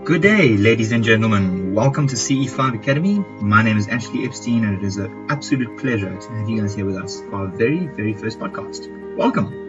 Good day, ladies and gentlemen. Welcome to CE-5 Academy. My name is Ashley Epstein, and it is an absolute pleasure to have you guys here with us for our very first podcast. Welcome.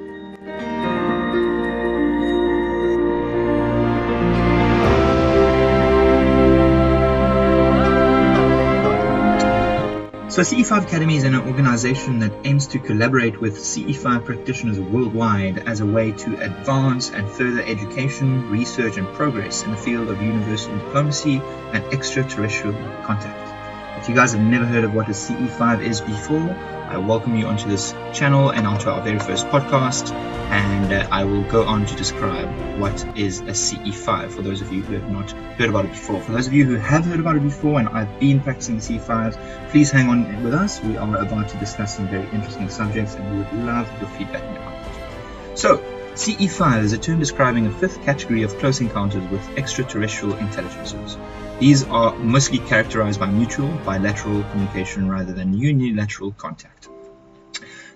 So CE-5 Academy is an organization that aims to collaborate with CE-5 practitioners worldwide as a way to advance and further education, research and progress in the field of universal diplomacy and extraterrestrial contact. If you guys have never heard of what a CE-5 is before, I welcome you onto this channel and onto our very first podcast, and I will go on to describe what is a CE-5 for those of you who have not heard about it before. For those of you who have heard about it before and I've been practicing CE-5s, please hang on with us. We are about to discuss some very interesting subjects and we would love your feedback and your comment. So, CE-5 is a term describing a fifth category of close encounters with extraterrestrial intelligences. These are mostly characterized by mutual, bilateral communication rather than unilateral contact.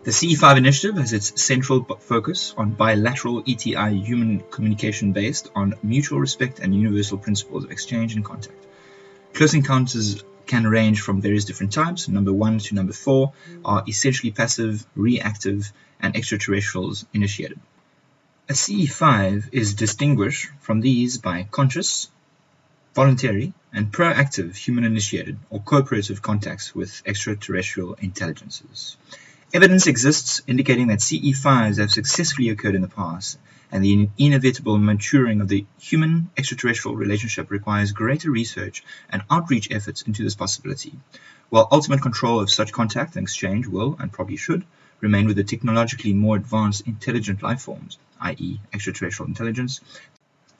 The CE-5 initiative has its central focus on bilateral ETI human communication based on mutual respect and universal principles of exchange and contact. Close encounters can range from various different types. Number 1 to number 4 are essentially passive, reactive, and extraterrestrials initiated. A CE-5 is distinguished from these by conscious, voluntary, and proactive human-initiated or cooperative contacts with extraterrestrial intelligences. Evidence exists indicating that CE-5s have successfully occurred in the past, and the inevitable maturing of the human-extraterrestrial relationship requires greater research and outreach efforts into this possibility. While ultimate control of such contact and exchange will, and probably should, remain with the technologically more advanced intelligent life forms, i.e. extraterrestrial intelligence,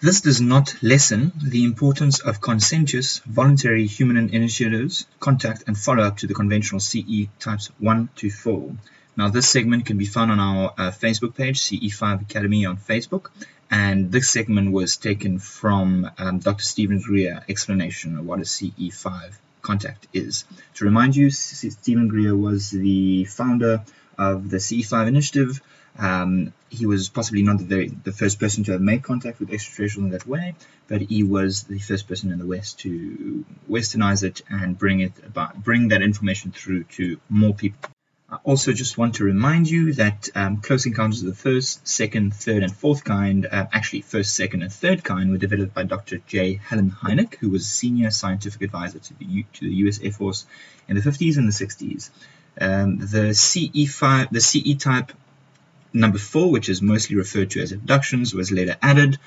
this does not lessen the importance of consensuous, voluntary human initiatives, contact and follow-up to the conventional CE types 1 to 4. Now, this segment can be found on our Facebook page, CE-5 Academy on Facebook, and this segment was taken from Dr. Steven Greer explanation of what a CE-5 contact is. To remind you, Steven Greer was the founder of the CE-5 initiative. He was possibly not the first person to have made contact with extraterrestrials in that way, but he was the first person in the West to westernize it and bring that information through to more people. I also just want to remind you that close encounters of the first, second, third, and fourth kind, actually first, second, and third kind, were developed by Dr. J. Helen Hynek, who was senior scientific advisor to the U.S. Air Force in the 50s and the 60s. The CE type number 4, which is mostly referred to as abductions, was later added,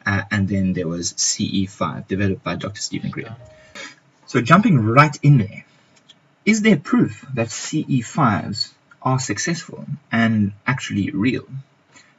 and then there was CE-5, developed by Dr. Steven Greer. So jumping right in there, is there proof that CE-5s are successful and actually real?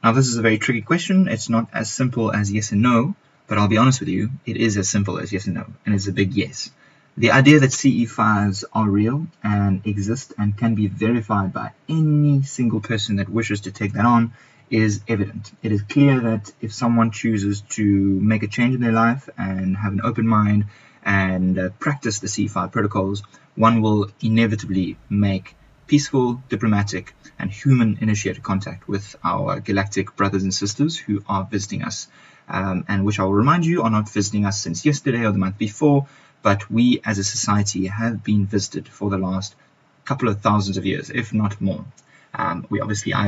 Now, this is a very tricky question. It's not as simple as yes and no, but I'll be honest with you, it is as simple as yes and no, and it's a big yes. The idea that CE-5s are real and exist and can be verified by any single person that wishes to take that on is evident. It is clear that if someone chooses to make a change in their life and have an open mind and practice the CE-5 protocols, one will inevitably make peaceful, diplomatic, and human-initiated contact with our galactic brothers and sisters who are visiting us, and which I will remind you are not visiting us since yesterday or the month before, but we as a society have been visited for the last couple of thousands of years, if not more. I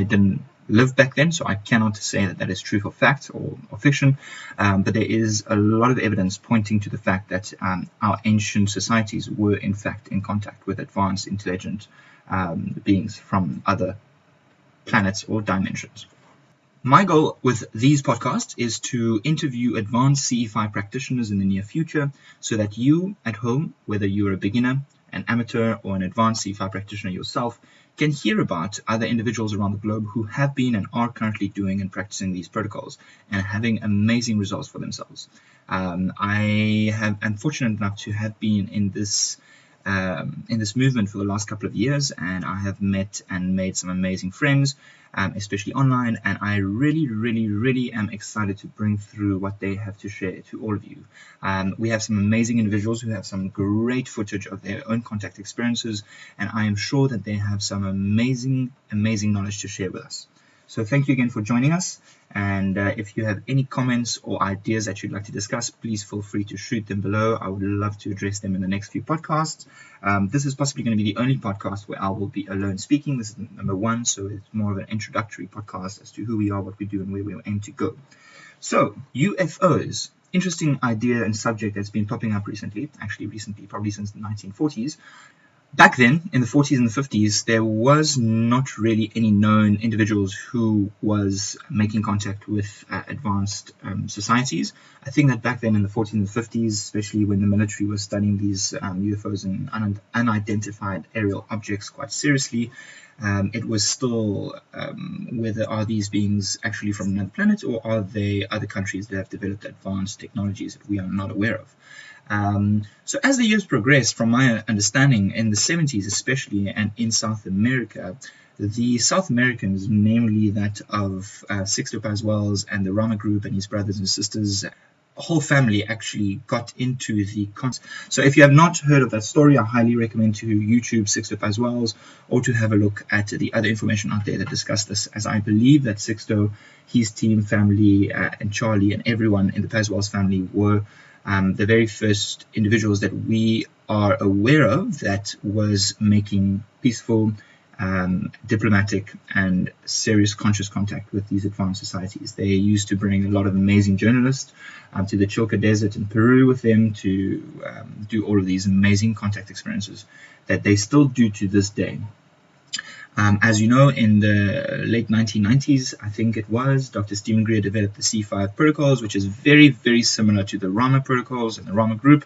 didn't live back then, so I cannot say that is true for fact or fiction, but there is a lot of evidence pointing to the fact that our ancient societies were in fact in contact with advanced intelligent beings from other planets or dimensions. My goal with these podcasts is to interview advanced CE-5 practitioners in the near future so that you at home, whether you're a beginner, an amateur, or an advanced CE-5 practitioner yourself, can hear about other individuals around the globe who have been and are currently doing and practicing these protocols and having amazing results for themselves. I'm fortunate enough to have been in this movement for the last couple of years, and I have met and made some amazing friends, especially online, and I really am excited to bring through what they have to share to all of you. We have some amazing individuals who have some great footage of their own contact experiences, and I am sure that they have some amazing knowledge to share with us. So thank you again for joining us. And if you have any comments or ideas that you'd like to discuss, please feel free to shoot them below. I would love to address them in the next few podcasts. This is possibly going to be the only podcast where I will be alone speaking. This is number 1, so it's more of an introductory podcast as to who we are, what we do, and where we aim to go. So, UFOs. Interesting idea and subject that's been popping up recently, probably since the 1940s. Back then, in the 40s and the 50s, there was not really any known individuals who was making contact with advanced societies. I think that back then in the 40s and the 50s, especially when the military was studying these UFOs and unidentified aerial objects quite seriously, it was still whether are these beings actually from another planet, or are they other countries that have developed advanced technologies that we are not aware of. So as the years progressed, from my understanding, in the 70s especially, and in South America, the South Americans, namely that of Sixto Paz Wells and the Rama group and his brothers and sisters, a whole family actually got into the concept. So if you have not heard of that story, I highly recommend to YouTube Sixto Paz Wells, or to have a look at the other information out there that discuss this, as I believe that Sixto, his team, family, and Charlie, and everyone in the Paz Wells family were the very first individuals that we are aware of that was making peaceful, diplomatic, and serious conscious contact with these advanced societies. They used to bring a lot of amazing journalists to the Chilca Desert in Peru with them to do all of these amazing contact experiences that they still do to this day. As you know, in the late 1990s, I think it was, Dr. Steven Greer developed the CE-5 protocols, which is very, very similar to the Rama protocols and the Rama group.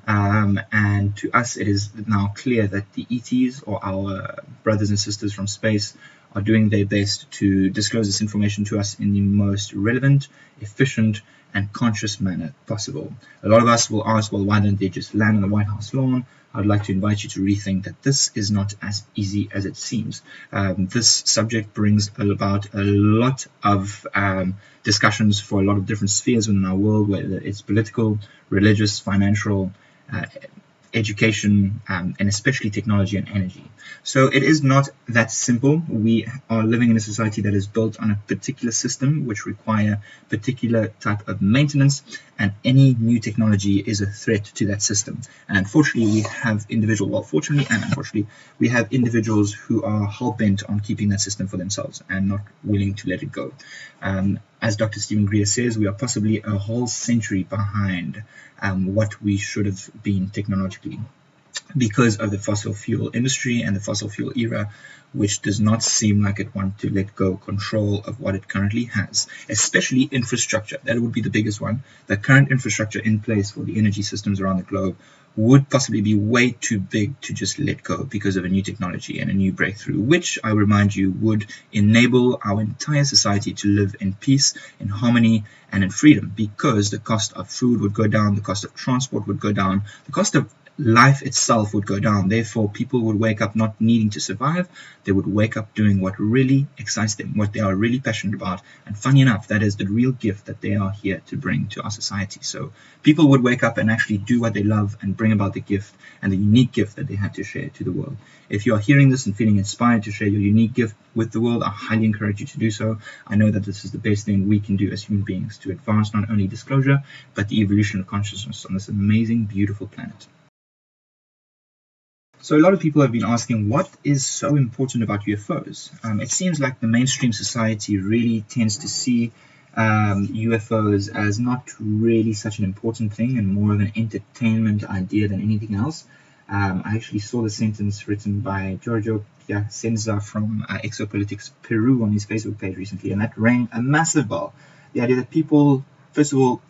And to us, it is now clear that the ETs, or our brothers and sisters from space, are doing their best to disclose this information to us in the most relevant, efficient, and conscious manner possible. A lot of us will ask, well, why don't they just land on the White House lawn? I'd like to invite you to rethink that this is not as easy as it seems. This subject brings about a lot of discussions for a lot of different spheres within our world, whether it's political, religious, financial, education, and especially technology and energy. So it is not that simple. We are living in a society that is built on a particular system which require particular type of maintenance, and any new technology is a threat to that system. And unfortunately, we have fortunately and unfortunately, we have individuals who are hell-bent on keeping that system for themselves and not willing to let it go. As Dr. Steven Greer says, we are possibly a whole century behind what we should have been technologically, because of the fossil fuel industry and the fossil fuel era, which does not seem like it wants to let go control of what it currently has, especially infrastructure. That would be the biggest one. The current infrastructure in place for the energy systems around the globe would possibly be way too big to just let go because of a new technology and a new breakthrough, which, I remind you, would enable our entire society to live in peace, in harmony, and in freedom, because the cost of food would go down, the cost of transport would go down, the cost of life itself would go down. Therefore, people would wake up not needing to survive. They would wake up doing what really excites them, what they are really passionate about. And funny enough, that is the real gift that they are here to bring to our society. So people would wake up and actually do what they love and bring about the gift and the unique gift that they had to share to the world. If you are hearing this and feeling inspired to share your unique gift with the world, I highly encourage you to do so. I know that this is the best thing we can do as human beings to advance not only disclosure, but the evolution of consciousness on this amazing, beautiful planet. So a lot of people have been asking, what is so important about UFOs? It seems like the mainstream society really tends to see UFOs as not really such an important thing and more of an entertainment idea than anything else. I actually saw the sentence written by Giorgio Piacenza from Exopolitics Peru on his Facebook page recently, and that rang a massive bell. The idea that people, first of all,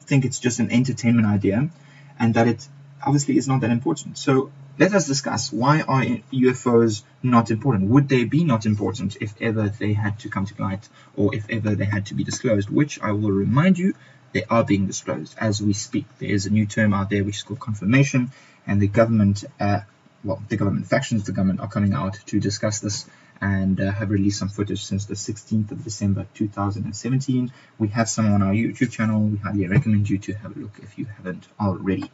think it's just an entertainment idea, and that it obviously is not that important. So let us discuss, why are UFOs not important? Would they be not important if ever they had to come to light, or if ever they had to be disclosed, which I will remind you, they are being disclosed as we speak. There is a new term out there which is called confirmation, and the government, the government factions of the government are coming out to discuss this and have released some footage since the 16th of December 2017. We have some on our YouTube channel. We highly recommend you to have a look if you haven't already.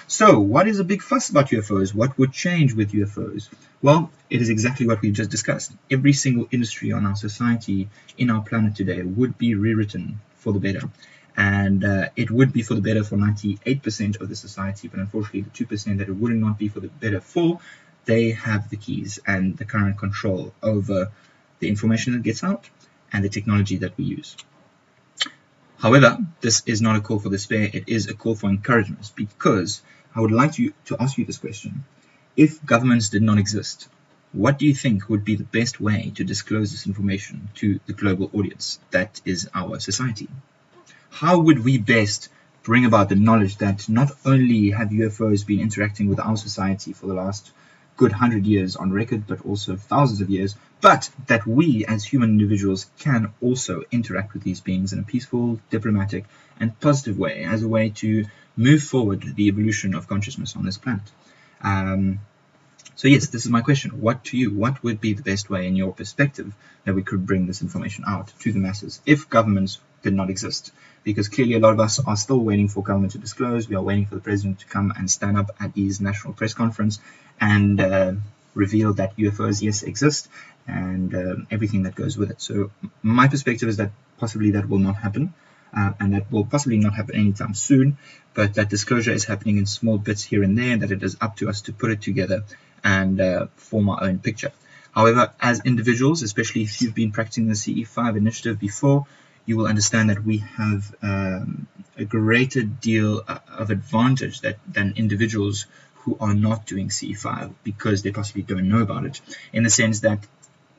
So what is a big fuss about UFOs? What would change with UFOs? Well, it is exactly what we just discussed. Every single industry on our society, in our planet today, would be rewritten for the better. And it would be for the better for 98% of the society, but unfortunately the 2% that it would not be for the better for, they have the keys and the current control over the information that gets out and the technology that we use. However, this is not a call for despair, it is a call for encouragement, because I would like to ask you this question. If governments did not exist, what do you think would be the best way to disclose this information to the global audience that is our society? How would we best bring about the knowledge that not only have UFOs been interacting with our society for the last good 100 years on record, but also thousands of years, but that we as human individuals can also interact with these beings in a peaceful, diplomatic, and positive way, as a way to move forward the evolution of consciousness on this planet. So yes, this is my question. What would be the best way in your perspective that we could bring this information out to the masses if governments did not exist? Because clearly a lot of us are still waiting for government to disclose. We are waiting for the president to come and stand up at his national press conference and reveal that UFOs, yes, exist, and everything that goes with it. So my perspective is that possibly that will not happen, and that will possibly not happen anytime soon, but that disclosure is happening in small bits here and there, and that it is up to us to put it together and form our own picture. However, as individuals, especially if you've been practicing the CE-5 initiative before, you will understand that we have a greater deal of advantage than individuals who are not doing CE-5 because they possibly don't know about it, in the sense that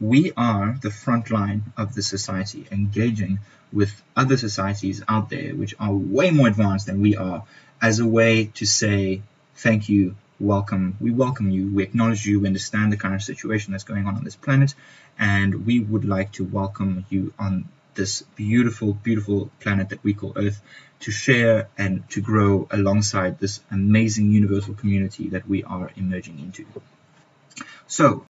we are the front line of the society, engaging with other societies out there which are way more advanced than we are, as a way to say thank you, welcome, we welcome you, we acknowledge you, we understand the current situation that's going on this planet, and we would like to welcome you on this beautiful, beautiful planet that we call Earth, to share and to grow alongside this amazing universal community that we are emerging into. So,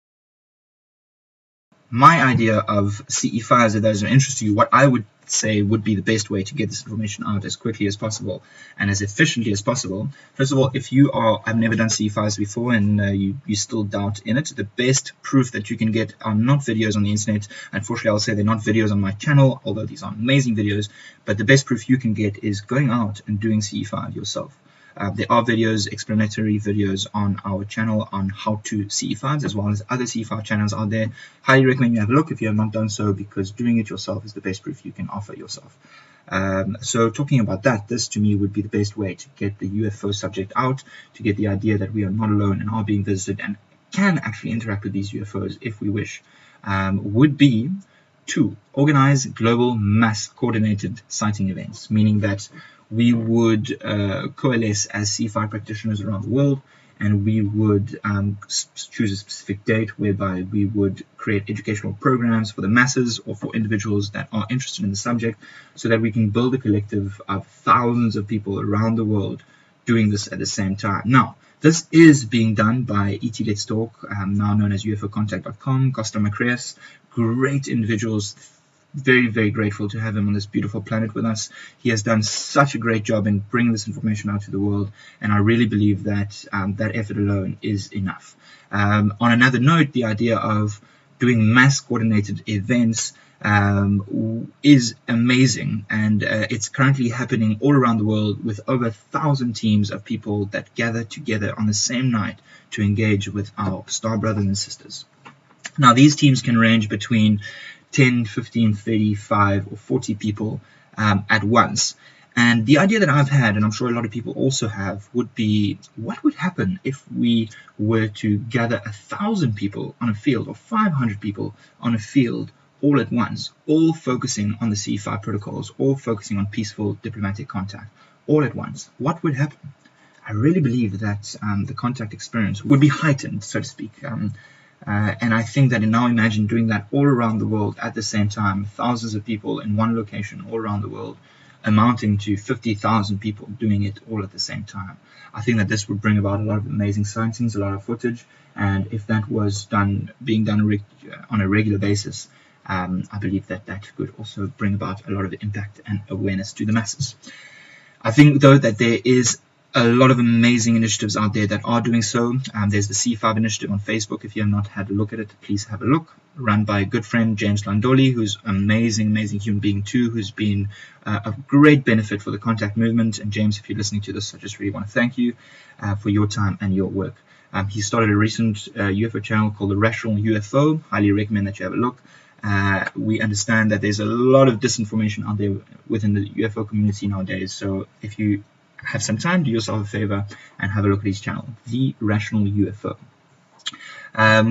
my idea of CE-5, if that is of interest to you, what I would say would be the best way to get this information out as quickly as possible and as efficiently as possible. First of all, if you have never done CE-5s before and you still doubt in it, the best proof that you can get are not videos on the internet. Unfortunately, I'll say they're not videos on my channel, although these are amazing videos, but the best proof you can get is going out and doing CE-5 yourself. There are videos, explanatory videos on our channel on how to CE-5s, as well as other CE-5 channels out there. Highly recommend you have a look if you have not done so, because doing it yourself is the best proof you can offer yourself. So talking about that, this to me would be the best way to get the UFO subject out, to get the idea that we are not alone and are being visited and can actually interact with these UFOs if we wish, would be to organize global mass coordinated sighting events, meaning that we would coalesce as CE-5 practitioners around the world, and we would choose a specific date whereby we would create educational programs for the masses or for individuals that are interested in the subject, so that we can build a collective of thousands of people around the world doing this at the same time. Now, this is being done by ET Let's Talk, now known as UFOcontact.com, Costa Macreas, great individuals. Very, very grateful to have him on this beautiful planet with us. He has done such a great job in bringing this information out to the world, and I really believe that that effort alone is enough. On another note, the idea of doing mass coordinated events is amazing, and it's currently happening all around the world with over 1,000 teams of people that gather together on the same night to engage with our star brothers and sisters. Now, these teams can range between 10, 15, 35, or 40 people at once. And the idea that I've had, and I'm sure a lot of people also have, would be, what would happen if we were to gather 1,000 people on a field, or 500 people on a field, all at once, all focusing on the CE-5 protocols, all focusing on peaceful diplomatic contact, all at once? What would happen? I really believe that the contact experience would be heightened, so to speak. And I think that now imagine doing that all around the world at the same time, thousands of people in one location all around the world. amounting to 50,000 people doing it all at the same time. I think that this would bring about a lot of amazing sightings, a lot of footage, and if that was being done on a regular basis, I believe that could also bring about a lot of impact and awareness to the masses. I think, though, that there is a lot of amazing initiatives out there that are doing so. There's the CE-5 initiative on Facebook. If you have not had a look at it, please have a look. Run by a good friend, James Landoli, who's an amazing human being too, who's been a great benefit for the contact movement. And James, if you're listening to this, I just really want to thank you for your time and your work. He started a recent UFO channel called The Rational UFO. Highly recommend that you have a look. We understand that there's a lot of disinformation out there within the UFO community nowadays. So if you have some time, do yourself a favor and have a look at his channel, The Rational UFO.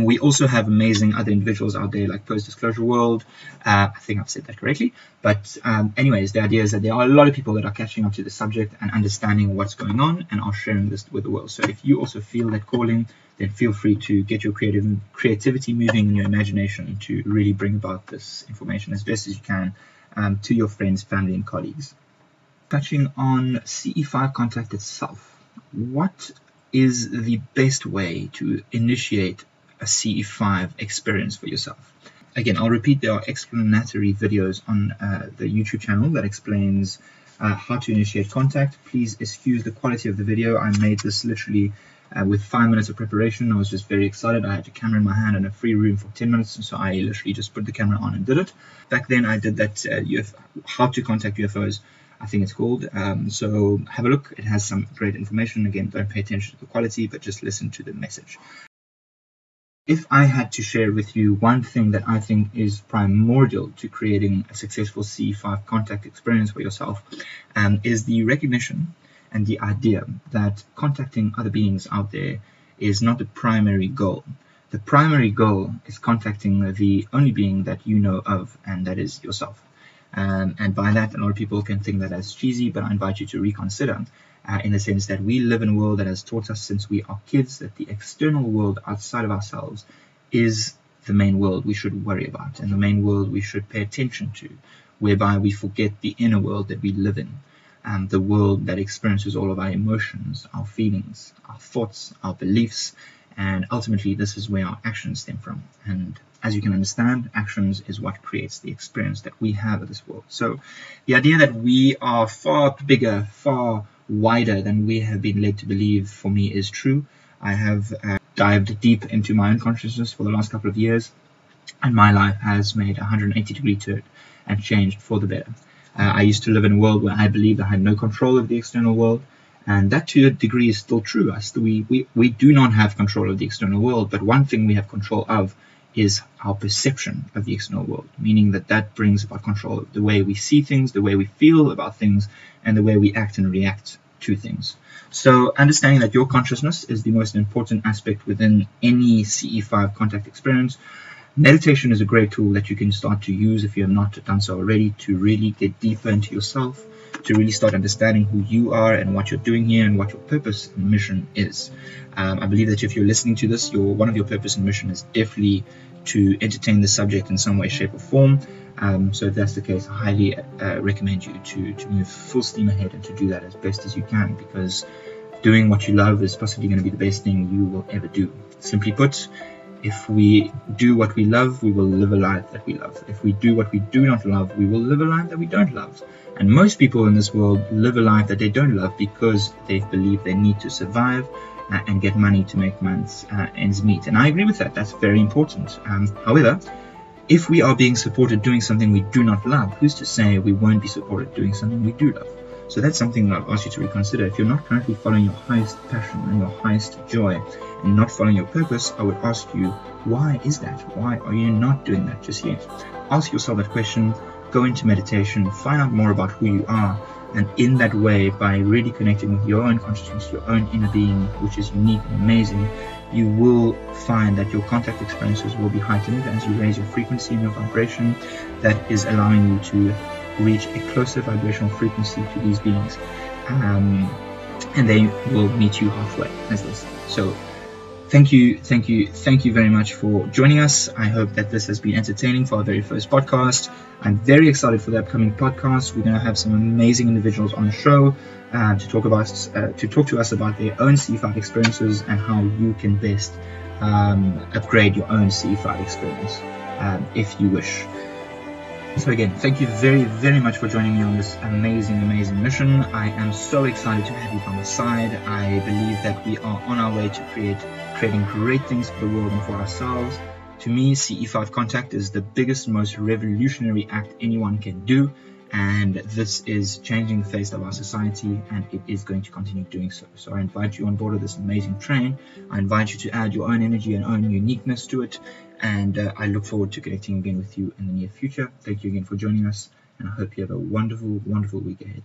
We also have amazing other individuals out there like Post-Disclosure World. I think I've said that correctly. But anyways, the idea is that there are a lot of people that are catching up to the subject and understanding what's going on and are sharing this with the world. So if you also feel that calling, then feel free to get your creativity moving and your imagination to really bring about this information as best as you can to your friends, family, and colleagues. Touching on CE-5 contact itself, what is the best way to initiate a CE-5 experience for yourself? Again, I'll repeat, there are explanatory videos on the YouTube channel that explains how to initiate contact. Please excuse the quality of the video. I made this literally with 5 minutes of preparation. I was just very excited. I had a camera in my hand and a free room for 10 minutes, and so I literally just put the camera on and did it. Back then I did that how to contact UFOs, I think it's called. So have a look. It has some great information. Again, don't pay attention to the quality, but just listen to the message. If I had to share with you one thing that I think is primordial to creating a successful CE-5 contact experience for yourself, is the recognition and the idea that contacting other beings out there is not the primary goal. The primary goal is contacting the only being that you know of, and that is yourself. And by that, a lot of people can think that as cheesy, but I invite you to reconsider in the sense that we live in a world that has taught us since we are kids that the external world outside of ourselves is the main world we should worry about, and the main world we should pay attention to, whereby we forget the inner world that we live in, the world that experiences all of our emotions, our feelings, our thoughts, our beliefs, and ultimately this is where our actions stem from. And as you can understand, actions is what creates the experience that we have of this world. So the idea that we are far bigger, far wider than we have been led to believe, for me, is true. I have dived deep into my own consciousness for the last couple of years, and my life has made a 180-degree turn and changed for the better. I used to live in a world where I believed I had no control of the external world, and that to a degree is still true. We do not have control of the external world, but one thing we have control of is our perception of the external world, meaning that brings about control of the way we see things, the way we feel about things, and the way we act and react to things. So understanding that your consciousness is the most important aspect within any CE-5 contact experience. Meditation is a great tool that you can start to use if you have not done so already, to really get deeper into yourself, to really start understanding who you are and what you're doing here and what your purpose and mission is. I believe that if you're listening to this, one of your purpose and mission is definitely to entertain the subject in some way, shape, or form. So if that's the case, I highly recommend you to move full steam ahead and to do that as best as you can, because doing what you love is possibly going to be the best thing you will ever do. Simply put, if we do what we love, we will live a life that we love. If we do what we do not love, we will live a life that we don't love. And most people in this world live a life that they don't love because they believe they need to survive and get money to make ends meet. And I agree with that. That's very important. However, if we are being supported doing something we do not love, who's to say we won't be supported doing something we do love? So that's something that I'll ask you to reconsider. If you're not currently following your highest passion and your highest joy and not following your purpose, I would ask you, why is that? Why are you not doing that just yet? Ask yourself that question, go into meditation, find out more about who you are, and in that way, by really connecting with your own consciousness, your own inner being, which is unique and amazing, you will find that your contact experiences will be heightened as you raise your frequency and your vibration. That is allowing you to reach a closer vibrational frequency to these beings, and they will meet you halfway, as they say. So Thank you very much for joining us. I hope that this has been entertaining for our very first podcast. I'm very excited for the upcoming podcast. We're going to have some amazing individuals on the show to talk to us about their own CE-5 experiences and how you can best upgrade your own CE-5 experience if you wish. So again, thank you very, very much for joining me on this amazing mission. I am so excited to have you by my side. I believe that we are on our way to creating great things for the world and for ourselves. To me, CE-5 contact is the biggest, most revolutionary act anyone can do. And this is changing the face of our society, and it is going to continue doing so. So I invite you on board of this amazing train. I invite you to add your own energy and own uniqueness to it. And I look forward to connecting again with you in the near future. Thank you again for joining us, and I hope you have a wonderful, wonderful week ahead.